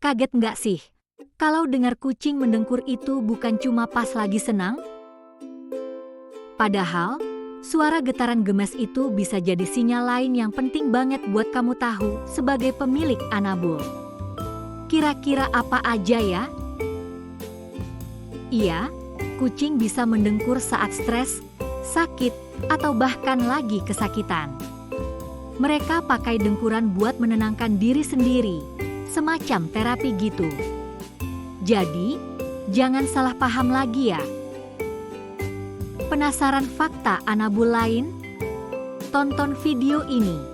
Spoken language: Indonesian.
Kaget nggak sih? Kalau dengar kucing mendengkur itu bukan cuma pas lagi senang? Padahal, suara getaran gemes itu bisa jadi sinyal lain yang penting banget buat kamu tahu sebagai pemilik Anabul. Kira-kira apa aja ya? Iya, kucing bisa mendengkur saat stres, sakit, atau bahkan lagi kesakitan. Mereka pakai dengkuran buat menenangkan diri sendiri, semacam terapi gitu. Jadi, jangan salah paham lagi ya. Penasaran fakta Anabul lain? Tonton video ini.